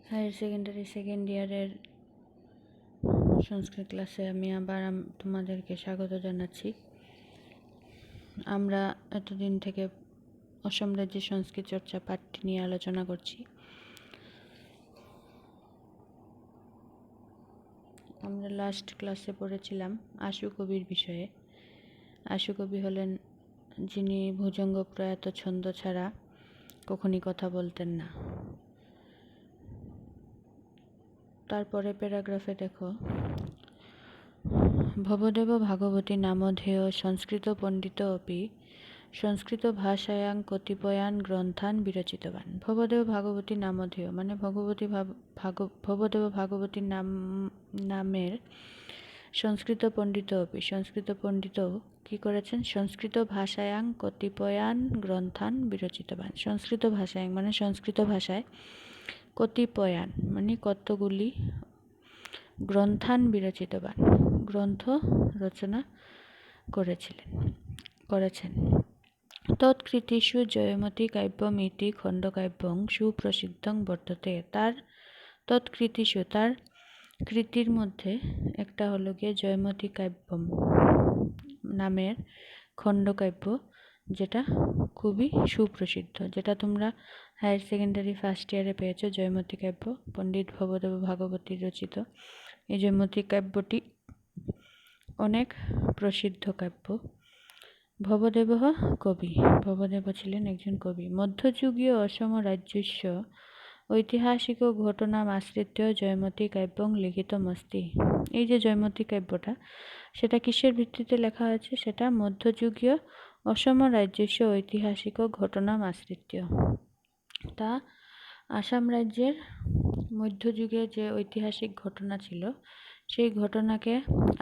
Higher secondary second ইয়ারের সংস্কৃত ক্লাসে আমি আবার তোমাদেরকে স্বাগত জানাচ্ছি। আমরা এতদিন থেকে অসম রাজ্যের সংস্কৃত চর্চা পাঠটি নিয়ে আলোচনা করছি। আমরা লাস্ট ক্লাসে পড়েছিলাম আশু কবির বিষয়ে। আশু কবি হলেন যিনি ভুজঙ্গ প্রয়াত ছন্দ ছাড়া কখনই কথা বলতেন না। তারপরে প্যারাগ্রাফে দেখো, ভবদেব ভাগবতী নামধেয় সংস্কৃত পণ্ডিত অপি সংস্কৃত ভাষায়াং কতিপয়ান গ্রন্থান বিরচিতবান। ভবদেব ভাগবতী নামধেয় মানে ভবদেব ভাগবতী নামের সংস্কৃত পণ্ডিত অপি সংস্কৃত পণ্ডিত কি করেছেন? সংস্কৃত ভাষায়াং কতিপয়ান গ্রন্থান বিরচিতবান। সংস্কৃত ভাষায়াং মানে সংস্কৃত ভাষায়, কতিপয়ান মানে কতগুলি, গ্রন্থান বিরচিতবান গ্রন্থ রচনা করেছেন। তৎকৃতিষু জয়মতী কাব্যম ইতি খণ্ডকাব্যং সুপ্রসিদ্ধং বর্ততে। তার তৎকৃতিষু তার কৃতির মধ্যে একটা হলো গিয়ে জয়মতী কাব্যম নামের খণ্ডকাব্য, যেটা খুবই সুপ্রসিদ্ধ, যেটা তোমরা হায়ার সেকেন্ডারি ফার্স্ট ইয়ারে পেয়েছো। জয়মতী কাব্য পণ্ডিত ভবদেব ভাগবতীর রচিত এই জয়মতী কাব্যটি অনেক প্রসিদ্ধ কাব্য। ভবদেব কবি, ভবদেব ছিলেন একজন কবি। মধ্যযুগীয় অসম রাজ্যস্য ঐতিহাসিক ঘটনাম আশ্রিত্য জয়মতী কাব্যং লিখিতমস্তি। এই যে জয়মতী কাব্যটা, সেটা কিসের ভিত্তিতে লেখা হয়েছে? সেটা মধ্যযুগীয় অসম রাজ্যস্য ঐতিহাসিক ঘটনাম আশ্রিত্য। তা আসাম রাজ্যের মধ্যযুগে যে ঐতিহাসিক ঘটনা ছিল, সেই ঘটনাকে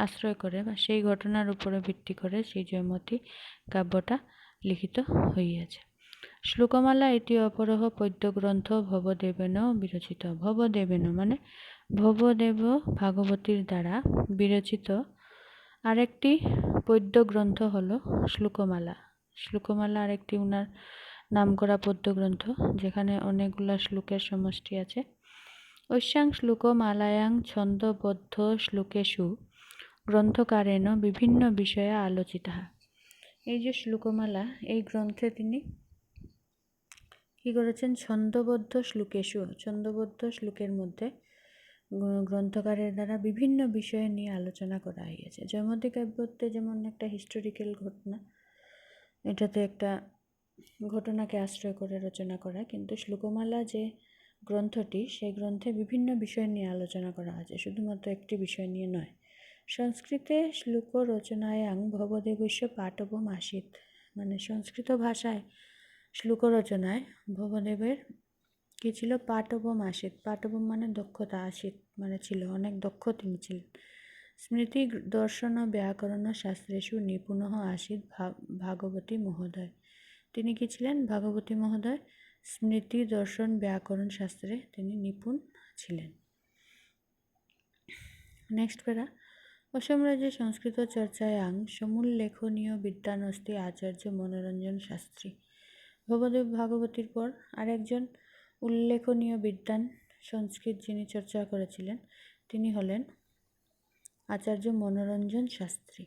আশ্রয় করে বা সেই ঘটনার উপরে ভিত্তি করে সেই জয়মতী কাব্যটা লিখিত হইয়াছে। শ্লোকমালা এটি অপরহ পদ্যগ্রন্থ ভবদেবেন বিরচিত। ভবদেবেন মানে ভবদেব ভাগবতীর দ্বারা বিরচিত আরেকটি পদ্যগ্রন্থ হলো শ্লোকমালা। শ্লোকমালা আরেকটি উনার নাম করা পদ্যগ্রন্থ, যেখানে অনেকগুলা শ্লোকের সমষ্টি আছে। ঐশ্যাং শ্লোকমালায়াং ছন্দবদ্ধ শ্লোকেষু গ্রন্থকারেণ বিভিন্ন বিষয়ে আলোচিতা। এই যে শ্লোকমালা, এই গ্রন্থে তিনি কি করেছেন? ছন্দবদ্ধ শ্লোকেষু, ছন্দবদ্ধ শ্লোকের মধ্যে গ্রন্থকারের দ্বারা বিভিন্ন বিষয় নিয়ে আলোচনা করা হয়েছে। জয়মতী কাব্যতে যেমন একটা হিস্টোরিক্যাল ঘটনা, এটাতে একটা ঘটনাকে আশ্রয় করে রচনা করা, কিন্তু শ্লোকমালা যে গ্রন্থটি, সেই গ্রন্থে বিভিন্ন বিষয় নিয়ে আলোচনা করা আছে, শুধুমাত্র একটি বিষয় নিয়ে নয়। সংস্কৃতে শ্লোক রচনায়াং ভবদেবস্য পাটবম আসিত, মানে সংস্কৃত ভাষায় শ্লোক রচনায় ভবদেবের কি ছিল? পাটবম আসিত। পাটবম মানে দক্ষতা, আসিত মানে ছিল, অনেক দক্ষ তিনি ছিলেন। স্মৃতি দর্শন ব্যাকরণ শাস্ত্রেষু নিপুণ আসিত ভাগবতী মহোদয়। তিনি কি ছিলেন? ভাগবতী মহোদয় স্মৃতি দর্শন ব্যাকরণ শাস্ত্রে তিনি নিপুণ ছিলেন। নেক্সট প্যারা, অসম রাজ্যে সংস্কৃত চর্চায়াং সমুল্লেখনীয় বিদ্বান অস্তি আচার্য মনোরঞ্জন শাস্ত্রী। ভবদেব ভাগবতীর পর আরেকজন উল্লেখনীয় বিদ্বান সংস্কৃত যিনি চর্চা করেছিলেন, তিনি হলেন আচার্য মনোরঞ্জন শাস্ত্রী।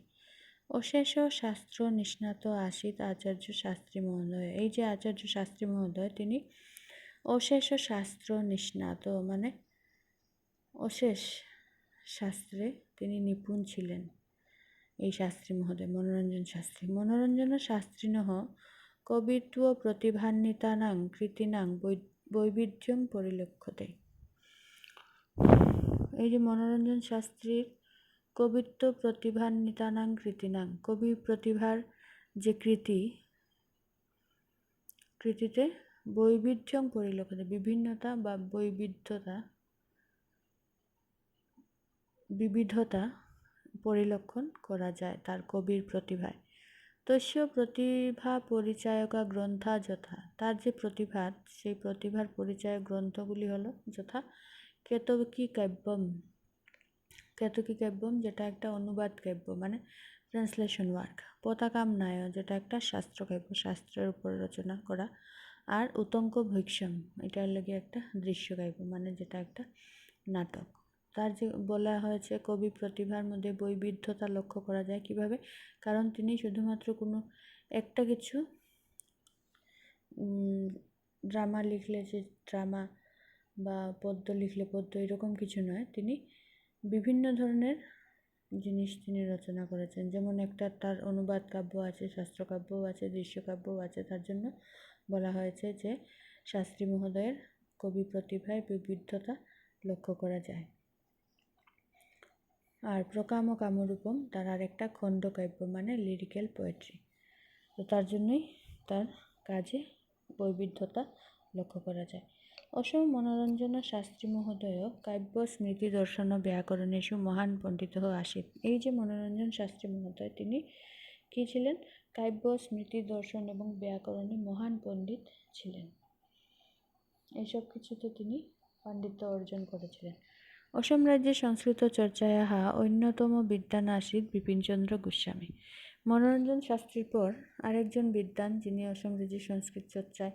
অশেষ শাস্ত্র নিষ্ণাত আসিত আচার্য শাস্ত্রী মহোদয়। এই যে আচার্য শাস্ত্রী মহোদয়, তিনি অশেষ শাস্ত্র নিষ্ণাত মানে অশেষ শাস্ত্রে তিনি নিপুণ ছিলেন। এই শাস্ত্রী মহোদয় মনোরঞ্জন শাস্ত্রী। মনোরঞ্জন শাস্ত্রিণঃ কবিত্ব প্রতিভান্বিতানাং কৃতিনাং বৈবিধ্যং পরিলক্ষতে। এই যে মনোরঞ্জন শাস্ত্রীর কবিত্ব প্রতিভান্বিতানাং কৃতিনাং, কবি প্রতিভার যে কৃতিতে বৈবিধ্যং পরিলক্ষতে, বিভিন্নতা বা বিবিধতা পরিলক্ষণ করা যায় তার কবির প্রতিভায়। তস্য প্রতিভা পরিচায়কা গ্রন্থা যথা, তার যে প্রতিভা, সেই প্রতিভার পরিচায়ক গ্রন্থগুলি হলো যথা কেতকী কাব্যম। কেতকী কাব্যম যেটা একটা অনুবাদ কাব্য মানে ট্রান্সলেশন ওয়ার্ক। পতাকাম নায় যেটা একটা শাস্ত্র কাব্য, শাস্ত্রের উপর রচনা করা। আর উতঙ্ক ভৈক্ষম, এটা লাগে একটা দৃশ্যকাব্য, মানে যেটা একটা নাটক। তার যে বলা হয়েছে কবি প্রতিভার মধ্যে বৈবিধ্যতা লক্ষ্য করা যায় কিভাবে, কারণ তিনি শুধুমাত্র কোনো একটা কিছু ড্রামা লিখলে যে ড্রামা বা পদ্য লিখলে পদ্য এরকম কিছু নয়, তিনি বিভিন্ন ধরনের জিনিস তিনি রচনা করেছেন। যেমন একটা তার অনুবাদ কাব্য আছে, শাস্ত্রকাব্যও আছে, দৃশ্যকাব্যও আছে। তার জন্য বলা হয়েছে যে শাস্ত্রী মহোদয়ের কবি প্রতিভায় বিবিধতা লক্ষ্য করা যায়। আর প্রকাম ও কামরূপম তার আরেকটা খণ্ডকাব্য, মানে লিরিক্যাল পোয়েট্রি। তো তার জন্যই তার কাজে বৈবিধ্যতা লক্ষ্য করা যায়। অসম মনোরঞ্জন শাস্ত্রী মহোদয় কাব্য স্মৃতি দর্শন ব্যাকরণেষু মহান পণ্ডিত আসিত। এই যে মনোরঞ্জন শাস্ত্রী মহোদয়, তিনি কি ছিলেন? কাব্য স্মৃতি দর্শন এবং ব্যাকরণে মহান পণ্ডিত ছিলেন। এইসব কিছুতে তিনি পাণ্ডিত্য অর্জন করেছিলেন। অসম রাজ্যে সংস্কৃত চর্চায়াः অন্যতম বিদ্বান আসিত বিপিনচন্দ্র গোস্বামী। মনোরঞ্জন শাস্ত্রীর পর আরেকজন বিদ্বান যিনি অসম রাজ্যে সংস্কৃত চর্চায়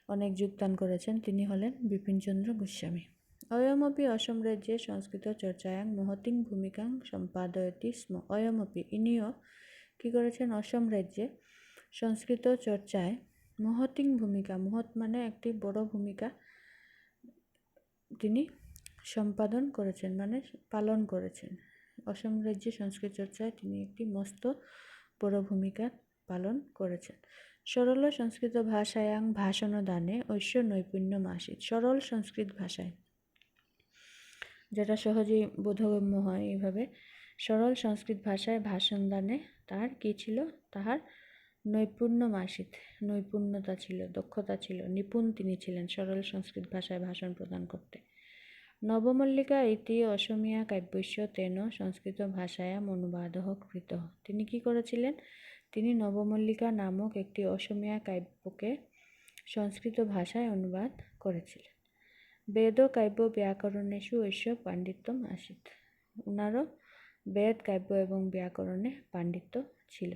অনেক যোগদান করেছেন, তিনি হলেন বিপিনচন্দ্র গোস্বামী। অয়মপি অসম রাজ্যে সংস্কৃত চর্চায়াং মহতিং ভূমিকাং সম্পাদয়তি স্ম। অয়মপি, ইনিও কী করেছেন? অসম রাজ্যে সংস্কৃত চর্চায় মহতিং ভূমিকা, মহৎ মানে একটি বড় ভূমিকা তিনি সম্পাদন করেছেন, মানে পালন করেছেন। অসম রাজ্যে সংস্কৃত চর্চায় তিনি একটি মস্ত বড় ভূমিকা পালন করেছেন। সরল সংস্কৃত ভাষায়াং ভাষণ দানে ঐশ্য নৈপুণ্যম আসিত। সরল সংস্কৃত ভাষায়, যেটা সহজেই বোধগম্য হয়, এইভাবে সরল সংস্কৃত ভাষায় ভাষণ দানে তার কি ছিল? তাহার নৈপুণ্যম আসিত, নৈপুণ্যতা ছিল, দক্ষতা ছিল, নিপুণ তিনি ছিলেন সরল সংস্কৃত ভাষায় ভাষণ প্রদান করতে। নবমল্লিকা ইতি অসমীয়া কাব্যস্য তেন সংস্কৃত ভাষায়াম অনুবাদঃ কৃতঃ। তিনি কি করেছিলেন? তিনি নবমল্লিকা নামক একটি অসমীয়া কাব্যকে সংস্কৃত ভাষায় অনুবাদ করেছিলেন। বেদ কাব্য ব্যাকরণেষু ঐশ্য পাণ্ডিত্যম আসিত। ওনারও বেদ কাব্য এবং ব্যাকরণে পাণ্ডিত্য ছিল।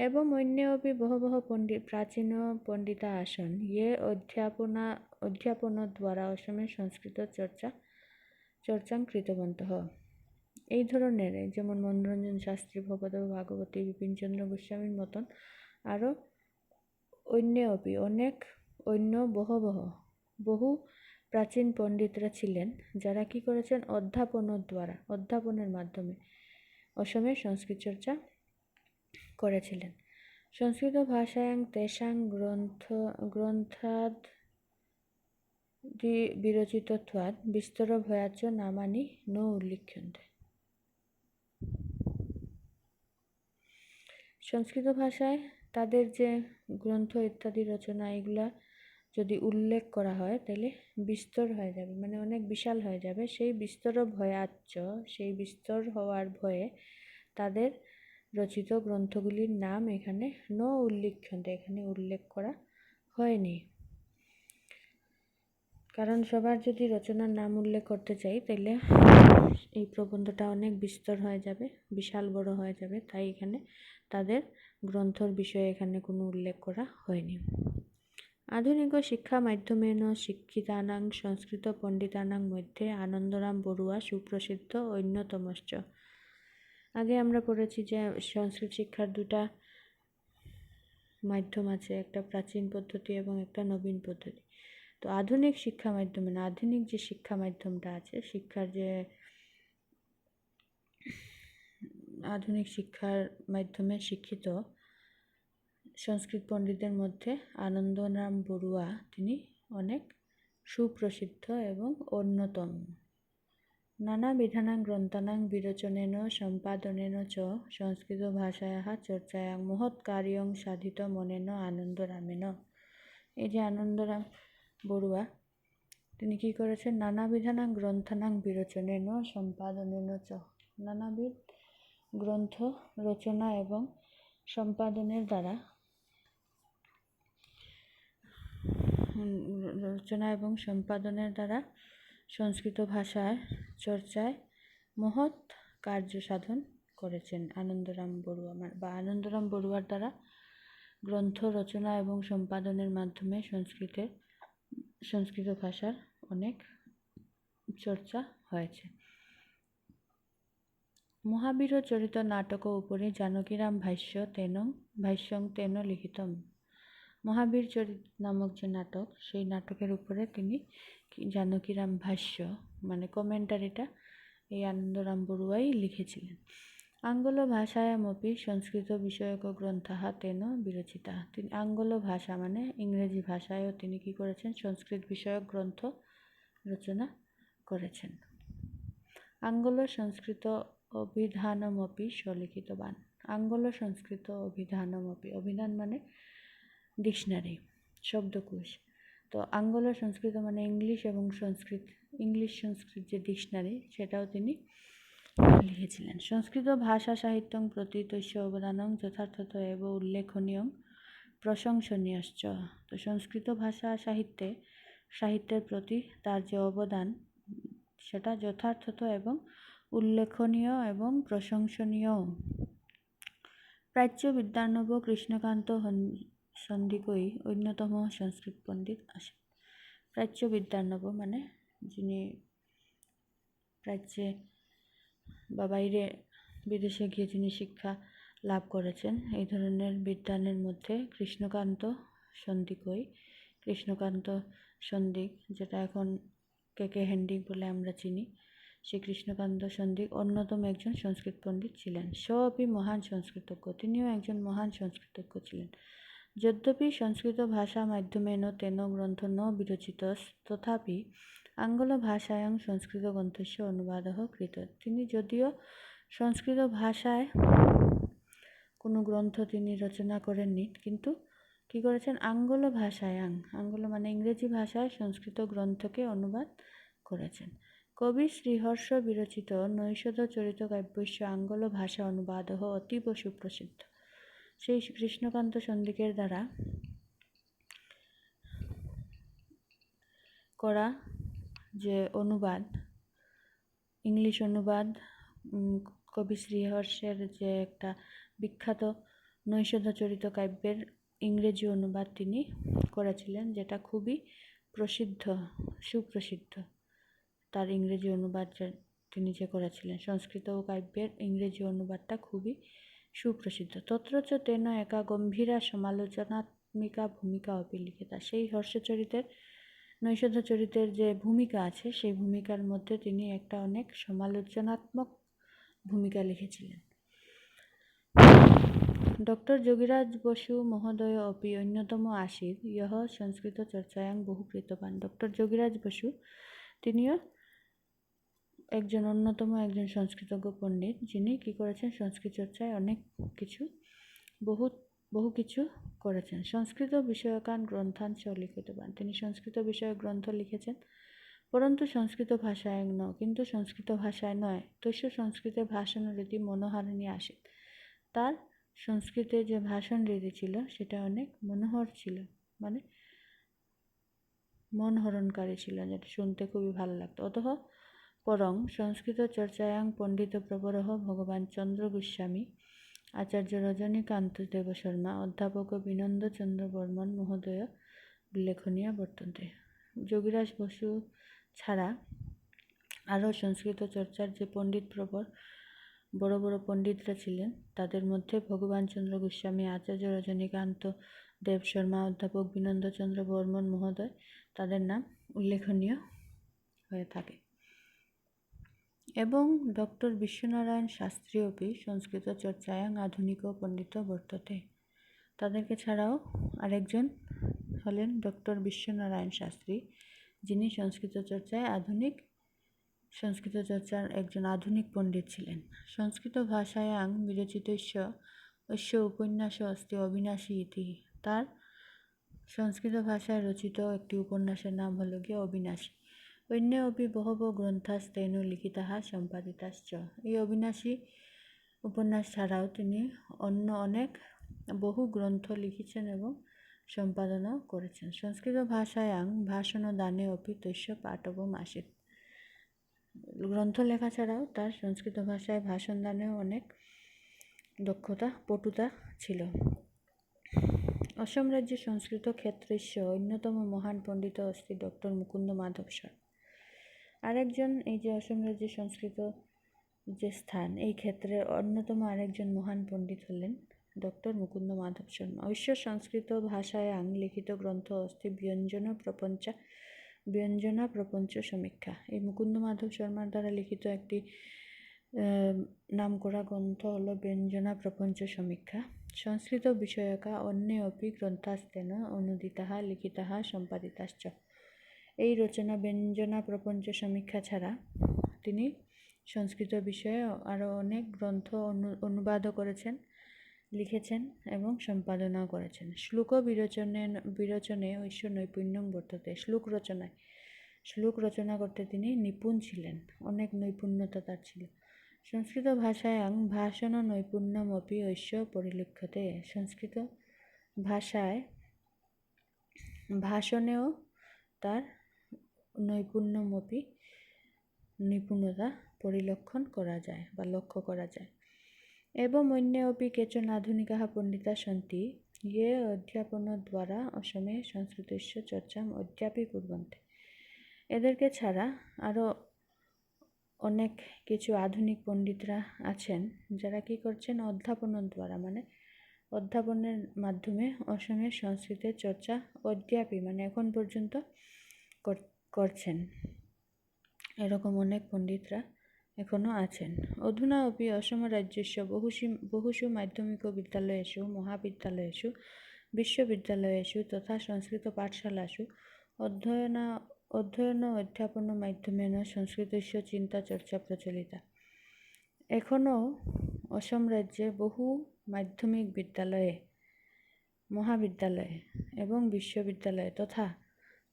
এবং অন্যপি বহবহ প্রাচীন পণ্ডিতা আসন ইয়ে অধ্যাপনদ্বারা অসমের সংস্কৃত চর্চাং কৃতবন্তঃ। এই ধরনের, যেমন মনোরঞ্জন শাস্ত্রী, ভবদ ভাগবতী, বিপিনচন্দ্র গোস্বামীর মতন আরও অন্যপি অন্য বহু প্রাচীন পণ্ডিতরা ছিলেন, যারা কি করেছেন? অধ্যাপনের মাধ্যমে অসমের সংস্কৃত চর্চা করেছিলেন। সংস্কৃত ভাষায়াং তেষাং গ্রন্থাদ বিরচিতত্বাৎ বিস্তর ভয়াচ নামানি ন উল্লিখ্যন্তে। সংস্কৃত ভাষায় তাদের যে গ্রন্থ ইত্যাদি রচনা, এগুলা যদি উল্লেখ করা হয় তাহলে বিস্তর হয়ে যাবে, মানে অনেক বিশাল হয়ে যাবে। সেই বিস্তর ভয়াচ্য, সেই বিস্তর হওয়ার ভয়ে তাদের রচিত গ্রন্থগুলির নাম এখানে ন উল্লিখ্যন্তে, এখানে উল্লেখ করা হয়নি। কারণ সবার যদি রচনার নাম উল্লেখ করতে চাই তাহলে এই প্রবন্ধটা অনেক বিস্তর হয়ে যাবে, বিশাল বড় হয়ে যাবে। তাই এখানে তাদের গ্রন্থর বিষয়ে এখানে কোনো উল্লেখ করা হয়নি। আধুনিক শিক্ষা মাধ্যমেন শিক্ষিতানাং সংস্কৃত পণ্ডিতানাং মধ্যে আনন্দরাম বড়ুয়া সুপ্রসিদ্ধ অন্যতমশ্চ। আগে আমরা পড়েছি যে সংস্কৃত শিক্ষার দুটা মাধ্যম আছে, একটা প্রাচীন পদ্ধতি এবং একটা নবীন পদ্ধতি। তো আধুনিক শিক্ষা মাধ্যমে, আধুনিক যে শিক্ষা মাধ্যমটা আছে, শিক্ষার যে আধুনিক শিক্ষার মাধ্যমে শিক্ষিত সংস্কৃত পণ্ডিতদের মধ্যে আনন্দরাম বড়ুয়া তিনি অনেক সুপ্রসিদ্ধ এবং অন্যতম। নানা বিধানাং গ্রন্থানাং বিরচনেন সম্পাদনেন চ সংস্কৃত ভাষায়াঃ চর্চায়াং মহৎ কার্যং সাধিত মনেন আনন্দরামেন। এই যে আনন্দরাম বড়ুয়া, তিনি কি করেছেন? নানা বিধানাং গ্রন্থানাং বিরচনেন সম্পাদনেন চ, নানাবিধ গ্রন্থ রচনা এবং সম্পাদনের দ্বারা সংস্কৃত ভাষার চর্চায় মহৎ কার্য সাধন করেছেন আনন্দরাম বড়ুয়া, বা আনন্দরাম বড়ুয়ার দ্বারা গ্রন্থ রচনা এবং সম্পাদনের মাধ্যমে সংস্কৃত ভাষার অনেক চর্চা হয়েছে। মহাবীর চরিত নাটক উপরে জানকীরাম ভাষ্যং তেন লিখিতম। মহাবীর চরিত নামক যে নাটক, সেই নাটকের উপরে তিনি জানকীরাম ভাষ্য মানে কমেন্টারিটা এই আনন্দরাম বড়ুয়াই লিখেছিলেন। আঙ্গল ভাষায়ামপি সংস্কৃত বিষয়ক গ্রন্থাহা তেন বিরচিতা। তিনি আঙ্গল ভাষা মানে ইংরেজি ভাষায়ও তিনি কি করেছেন, সংস্কৃত বিষয়ক গ্রন্থ রচনা করেছেন। আঙ্গল সংস্কৃত অভিধানমপি সলিখিতবান। আঙ্গল সংস্কৃত অভিধানমপি, অভিধান মানে ডিকশনারি, শব্দকোষ। তো আঙ্গল সংস্কৃত মানে ইংলিশ এবং ইংলিশ সংস্কৃত যে ডিকশনারি, সেটাও তিনি লিখেছিলেন। সংস্কৃত ভাষা সাহিত্যং প্রতি তস্য অবদানং যথার্থত এব উল্লেখনীয়ং প্রশংসনীয়শ্চ। তো সংস্কৃত ভাষা সাহিত্যের প্রতি তার যে অবদান, সেটা যথার্থত এবং উল্লেখনীয় এবং প্রশংসনীয়। প্রাচ্য বিদ্যার্ণব কৃষ্ণকান্ত সন্দিকৈ অন্যতম সংস্কৃত পণ্ডিত আসেন। প্রাচ্য বিদ্যার্ণব মানে যিনি প্রাচ্যে বা বাইরে বিদেশে গিয়ে যিনি শিক্ষা লাভ করেছেন, এই ধরনের বিদ্বানের মধ্যে কৃষ্ণকান্ত সন্দিক, যেটা এখন কে হেন্ডিক বলে আমরা চিনি, সেই কৃষ্ণকান্ত সন্দিক অন্যতম একজন সংস্কৃত পণ্ডিত ছিলেন। সবই মহান সংস্কৃতজ্ঞ, তিনিও একজন মহান সংস্কৃতজ্ঞ ছিলেন। যদ্যপি সংস্কৃত ভাষা মাধ্যমেন তেন গ্রন্থ ন বিরচিত, তথাপি আঙ্গল ভাষায়াং সংস্কৃত গ্রন্থস্য অনুবাদঃ কৃত। তিনি যদিও সংস্কৃত ভাষায় কোনো গ্রন্থ তিনি রচনা করেননি, কিন্তু কি করেছেন, আঙ্গল মানে ইংরেজি ভাষায় সংস্কৃত গ্রন্থকে অনুবাদ করেছেন। কবি শ্রীহর্ষ বিরচিত নৈষধ চরিত কাব্যস্য আঙ্গল ভাষা অনুবাদঃ অতীব সুপ্রসিদ্ধ। সেই কৃষ্ণকান্ত সন্দিকের দ্বারা করা যে অনুবাদ, ইংলিশ অনুবাদ, কবি শ্রীহর্ষের যে একটা বিখ্যাত নৈষধ চরিত কাব্যের ইংরেজি অনুবাদ তিনি করেছিলেন, যেটা খুবই সুপ্রসিদ্ধ। তার ইংরেজি অনুবাদ তিনি যে করেছিলেন, সংস্কৃত কাব্যের ইংরেজি অনুবাদটা খুবই সুপ্রসিদ্ধ। তত্রচ তেন একা গম্ভীরা সমালোচনাত্মিকা ভূমিকা অপিলিখিতা। সেই নৈষধ চরিতের যে ভূমিকা আছে, সেই ভূমিকার মধ্যে তিনি একটা অনেক সমালোচনাত্মক ভূমিকা লিখেছিলেন। ডক্টর যোগীরাজ বসু মহোদয় অপি অন্যতম আসীত ইহ সংস্কৃত চর্চায়াং বহু কৃতবান। ডক্টর যোগীরাজ বসু তিনিও অন্যতম একজন সংস্কৃতজ্ঞ পণ্ডিত, যিনি কি করেছেন, সংস্কৃত চর্চায় অনেক কিছু বহু কিছু করেছেন। সংস্কৃত বিষয়কান গ্রন্থান সলিখিতবান। তিনি সংস্কৃত বিষয়ক গ্রন্থ লিখেছেন, পরন্তু সংস্কৃত ভাষায় কিন্তু সংস্কৃত ভাষায় নয়। তস্য সংস্কৃতে ভাষণ রীতি মনোহারিণী আসে। তার সংস্কৃতে যে ভাষণ রীতি ছিল, সেটা অনেক মনোহর ছিল, মানে মন হরণকারী ছিল, যেটা শুনতে খুবই ভালো লাগতো। অতঃ পরং সংস্কৃত চর্চায়াং পণ্ডিত প্রবরহ ভগবান চন্দ্র গোস্বামী, আচার্য রজনীকান্ত দেব শর্মা, অধ্যাপক বিনন্দ চন্দ্র বর্মন মহোদয় উল্লেখনীয় বর্তন্তে। যোগীরাজ বসু ছাড়া আরও সংস্কৃত চর্চার যে বড় বড় পণ্ডিতরা ছিলেন, তাদের মধ্যে ভগবান চন্দ্র গোস্বামী, আচার্য রজনীকান্ত দেব শর্মা, অধ্যাপক বিনন্দ চন্দ্র বর্মন মহোদয়, তাদের নাম উল্লেখনীয় হয়ে থাকে। এবং ডক্টর বিশ্বনারায়ণ শাস্ত্রী অপি সংস্কৃত চর্চায়াং আধুনিক পণ্ডিত বর্ততে। তাদেরকে ছাড়াও আরেকজন হলেন ডক্টর বিশ্বনারায়ণ শাস্ত্রী, যিনি সংস্কৃত চর্চার একজন আধুনিক পণ্ডিত ছিলেন। সংস্কৃত ভাষায়াং বিরচিতস্য অস্য উপন্যাস অস্তি অবিনাশী ইতি। তার সংস্কৃত ভাষায় রচিত একটি উপন্যাসের নাম হলো গিয়ে অবিনাশী। অন্য অপি বহব গ্রন্থাস্তেন লিখিতাঃ সম্পাদিতাশ্চ। এই অবিনাশী উপন্যাস ছাড়াও তিনি অন্য বহু গ্রন্থ লিখেছেন এবং সম্পাদনাও করেছেন। সংস্কৃত ভাষায়াং ভাষণ দানে অপি তস্য পাঠবম আসিত। গ্রন্থ লেখা ছাড়াও তার সংস্কৃত ভাষায় ভাষণ দানেও অনেক পটুতা ছিল। অসম রাজ্যে সংস্কৃত ক্ষেত্রস্য অন্যতম মহান পণ্ডিত অস্তি ডক্টর মুকুন্দ মাধব শর্মা। আরেকজন এই যে অসম রাজ্যে সংস্কৃত যে স্থান, এই ক্ষেত্রের অন্যতম আরেকজন মহান পণ্ডিত হলেন ডক্টর মুকুন্দ মাধব শর্মা। ঐশ্য সংস্কৃত ভাষায়াং লিখিত গ্রন্থ অস্তি ব্যঞ্জনা প্রপঞ্চ সমীক্ষা। এই মুকুন্দ মাধব শর্মার দ্বারা লিখিত একটি নামকরা গ্রন্থ হলো ব্যঞ্জনা প্রপঞ্চ সমীক্ষা। সংস্কৃত বিষয়কা অন্যে অপি গ্রন্থাস্তেন অনুদিতাঃ লিখিতাঃ সম্পাদিতাশ্চ। এই রচনা ব্যঞ্জনা প্রপঞ্চ সমীক্ষা ছাড়া তিনি সংস্কৃত বিষয়ে আরও অনেক গ্রন্থ অনুবাদও করেছেন, লিখেছেন এবং সম্পাদনাও করেছেন। শ্লোক বিরচনে ঐশ্য নৈপুণ্যং বর্ততে। শ্লোক রচনা করতে তিনি নিপুণ ছিলেন, অনেক নৈপুণ্যতা তার ছিল। সংস্কৃত ভাষায়াং ভাষণ নৈপুণ্যমপি ঐশ্য পরিলক্ষতে। সংস্কৃত ভাষায় ভাষণেও তার নিপুণতা পরিলক্ষণ করা যায় বা লক্ষ্য করা যায়। এবং অন্যে অপি কেচন আধুনিকাः পণ্ডিতাः সন্তি ইয়ে অধ্যাপনদ্বারা অসমে সংস্কৃতস্য চর্চাম অদ্যাপি কুর্বন্তে। এদেরকে ছাড়া আরও অনেক কিছু আধুনিক পণ্ডিতরা আছেন যারা কি করছেন, অধ্যাপনের দ্বারা মানে অধ্যাপনের মাধ্যমে অসমের সংস্কৃতের চর্চা অদ্যাপি মানে এখন পর্যন্ত করছেন। এরকম অনেক পণ্ডিতরা এখনও আছেন। অধুনা অপি অসম রাজ্যস্য বহুষু মাধ্যমিক বিদ্যালয়েষু মহাবিদ্যালয়েষু বিশ্ববিদ্যালয়েষু তথা সংস্কৃত পাঠশালাসু অধ্যয়ন অধ্যাপন মাধ্যমেন সংস্কৃতস্য চিন্তা চর্চা প্রচলিতা। এখনও অসম রাজ্যে বহু মাধ্যমিক বিদ্যালয়ে, মহাবিদ্যালয়ে এবং বিশ্ববিদ্যালয়ে তথা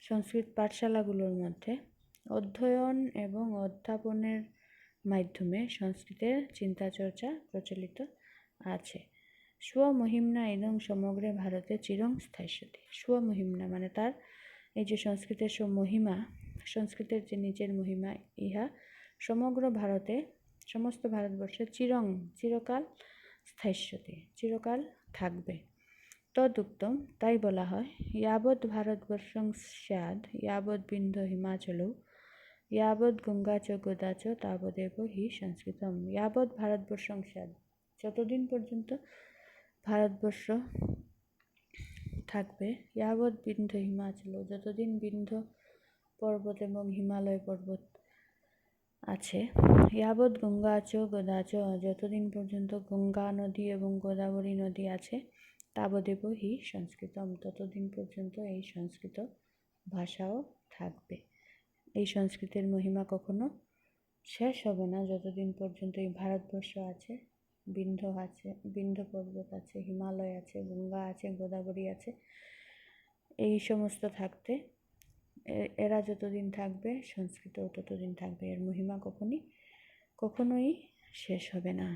সংস্কৃত পাঠশালাগুলোর মধ্যে অধ্যয়ন এবং অধ্যাপনের মাধ্যমে সংস্কৃতের চিন্তাচর্চা প্রচলিত আছে। স্বমহিম্না ইদং সমগ্রে ভারতে চিরং স্থাস্যতি। স্বমহিম্না মানে তার এই যে সংস্কৃতের মহিমা, সংস্কৃতের যে নিজের মহিমা, ইহা সমগ্র ভারতে, সমস্ত ভারতবর্ষে চিরকাল স্থাস্যতি, চিরকাল থাকবে। তদুক্তম, তাই বলা হয়, ইয়াবৎ ভারতবর্ষং স্যাদ ইয়াবৎ বিন্ধ্য হিমাচলৌ ইয়াবৎ গঙ্গা চ গোদা চ তাবদেব হি সংস্কৃতম। ইয়াবৎ ভারতবর্ষং স্যাদ, যতদিন পর্যন্ত ভারতবর্ষ থাকবে, ইয়াবৎ বিন্ধ্য হিমাচল, যতদিন বিন্ধ্য পর্বত এবং হিমালয় পর্বত আছে, ইয়াবৎ গঙ্গা চ গোদা চ, যতদিন পর্যন্ত গঙ্গা নদী এবং গোদাবরী নদী আছে, তাবদেব হি সংস্কৃতম, ততদিন পর্যন্ত এই সংস্কৃত ভাষাও থাকবে। এই সংস্কৃতের মহিমা কখনো শেষ হবে না যতদিন পর্যন্ত এই ভারতবর্ষ আছে, বিন্ধ্য পর্বত আছে, হিমালয় আছে, গঙ্গা আছে, গোদাবরী আছে, এই সমস্ত থাকতে এরা যতদিন থাকবে সংস্কৃতও ততদিন থাকবে। এর মহিমা কখনোই শেষ হবে না,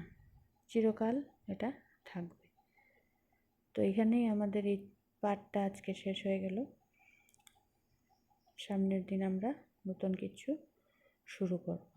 চিরকাল এটা থাকবে। তো এখানেই আমাদের এই পাঠটা আজকে শেষ হয়ে গেল। সামনের দিন আমরা নতুন কিছু শুরু করব।